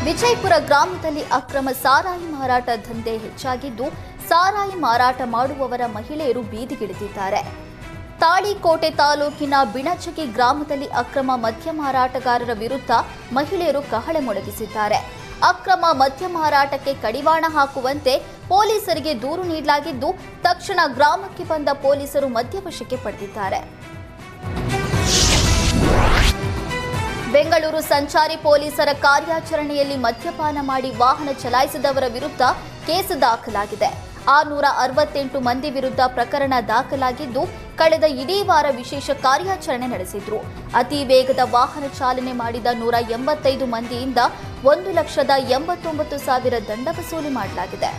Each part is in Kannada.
ವಿಜಯಪುರ ಗ್ರಾಮದಲ್ಲಿ ಅಕ್ರಮ ಸಾರಾಯಿ ಮಾರಾಟ ದಂಧೆ ಹೆಚ್ಚಾಗಿದ್ದು, ಸಾರಾಯಿ ಮಾರಾಟ ಮಾಡುವವರ ಮಹಿಳೆಯರು ಬೀದಿಗಿಳಿದಿದ್ದಾರೆ. ತಾಳಿಕೋಟೆ ತಾಲೂಕಿನ ಬಿಣಚಗಿ ಗ್ರಾಮದಲ್ಲಿ ಅಕ್ರಮ ಮದ್ಯ ಮಾರಾಟಗಾರರ ವಿರುದ್ಧ ಮಹಿಳೆಯರು ಕಹಳೆ ಮೊಳಗಿಸಿದ್ದಾರೆ. ಅಕ್ರಮ ಮದ್ಯ ಮಾರಾಟಕ್ಕೆ ಕಡಿವಾಣ ಹಾಕುವಂತೆ ಪೊಲೀಸರಿಗೆ ದೂರು ನೀಡಲಾಗಿದ್ದು, ತಕ್ಷಣ ಗ್ರಾಮಕ್ಕೆ ಬಂದ ಪೊಲೀಸರು ಮದ್ಯ ವಶಕ್ಕೆ ಪಡೆದಿದ್ದಾರೆ. ಬೆಂಗಳೂರು ಸಂಚಾರಿ ಪೊಲೀಸರ ಕಾರ್ಯಾಚರಣೆಯಲ್ಲಿ ಮದ್ಯಪಾನ ಮಾಡಿ ವಾಹನ ಚಲಾಯಿಸಿದವರ ವಿರುದ್ಧ ಕೇಸ್ ದಾಖಲಾಗಿದೆ. 668 ಮಂದಿ ವಿರುದ್ಧ ಪ್ರಕರಣ ದಾಖಲಾಗಿದ್ದು, ಕಳೆದ ಇಡೀ ವಾರ ವಿಶೇಷ ಕಾರ್ಯಾಚರಣೆ ನಡೆಸಿದ್ರು. ಅತಿ ವೇಗದ ವಾಹನ ಚಾಲನೆ ಮಾಡಿದ 185 ಮಂದಿಯಿಂದ 1,89,000 ದಂಡ ವಸೂಲಿ ಮಾಡಲಾಗಿದೆ.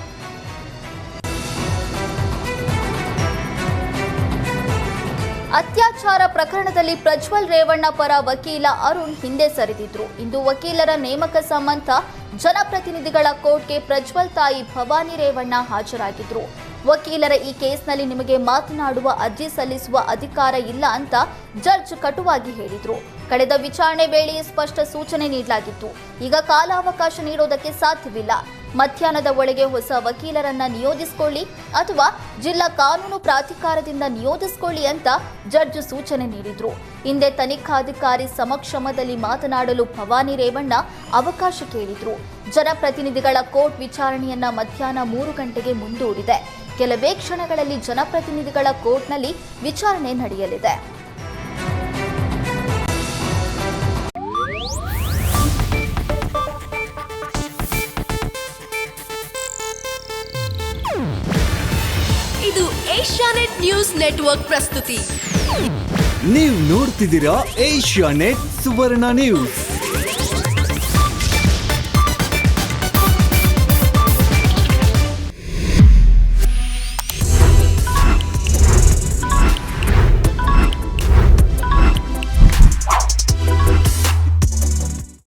ಅತ್ಯಾಚಾರ ಪ್ರಕರಣದಲ್ಲಿ ಪ್ರಜ್ವಲ್ ರೇವಣ್ಣ ಪರ ವಕೀಲ ಅರುಣ್ ಹಿಂದೆ ಸರಿದಿದ್ರು. ಇಂದು ವಕೀಲರ ನೇಮಕ ಸಂಬಂಧ ಜನಪ್ರತಿನಿಧಿಗಳ ಕೋರ್ಟ್ಗೆ ಪ್ರಜ್ವಲ್ ತಾಯಿ ಭವಾನಿ ರೇವಣ್ಣ ಹಾಜರಾಗಿದ್ರು. ವಕೀಲರ ಈ ಕೇಸ್ನಲ್ಲಿ ನಿಮಗೆ ಮಾತನಾಡುವ ಅರ್ಜಿ ಸಲ್ಲಿಸುವ ಅಧಿಕಾರ ಇಲ್ಲ ಅಂತ ಜಡ್ಜ್ ಕಟುವಾಗಿ ಹೇಳಿದ್ರು. ಕಳೆದ ವಿಚಾರಣೆ ವೇಳೆಯೇ ಸ್ಪಷ್ಟ ಸೂಚನೆ ನೀಡಲಾಗಿತ್ತು. ಈಗ ಕಾಲಾವಕಾಶ ನೀಡೋದಕ್ಕೆ ಸಾಧ್ಯವಿಲ್ಲ. ಮಧ್ಯಾಹ್ನದ ಒಳಗೆ ಹೊಸ ವಕೀಲರನ್ನ ನಿಯೋಜಿಸಿಕೊಳ್ಳಿ ಅಥವಾ ಜಿಲ್ಲಾ ಕಾನೂನು ಪ್ರಾಧಿಕಾರದಿಂದ ನಿಯೋಜಿಸಿಕೊಳ್ಳಿ ಅಂತ ಜಡ್ಜ್ ಸೂಚನೆ ನೀಡಿದ್ರು. ಹಿಂದೆ ತನಿಖಾಧಿಕಾರಿ ಸಮಕ್ಷಮದಲ್ಲಿ ಮಾತನಾಡಲು ಭವಾನಿ ರೇವಣ್ಣ ಅವಕಾಶ ಕೇಳಿದ್ರು. ಜನಪ್ರತಿನಿಧಿಗಳ ಕೋರ್ಟ್ ವಿಚಾರಣೆಯನ್ನ ಮಧ್ಯಾಹ್ನ 3 ಗಂಟೆಗೆ ಮುಂದೂಡಿದೆ. ಕೆಲವೇ ಕ್ಷಣಗಳಲ್ಲಿ ಜನಪ್ರತಿನಿಧಿಗಳ ಕೋರ್ಟ್ನಲ್ಲಿ ವಿಚಾರಣೆ ನಡೆಯಲಿದೆ. ಇದು ಏಷ್ಯಾನೆಟ್ ನ್ಯೂಸ್ ನೆಟ್ವರ್ಕ್ ಪ್ರಸ್ತುತಿ. ನೀವು ನೋಡ್ತಿದ್ದೀರಾ ಏಷ್ಯಾನೆಟ್ ಸುವರ್ಣ ನ್ಯೂಸ್.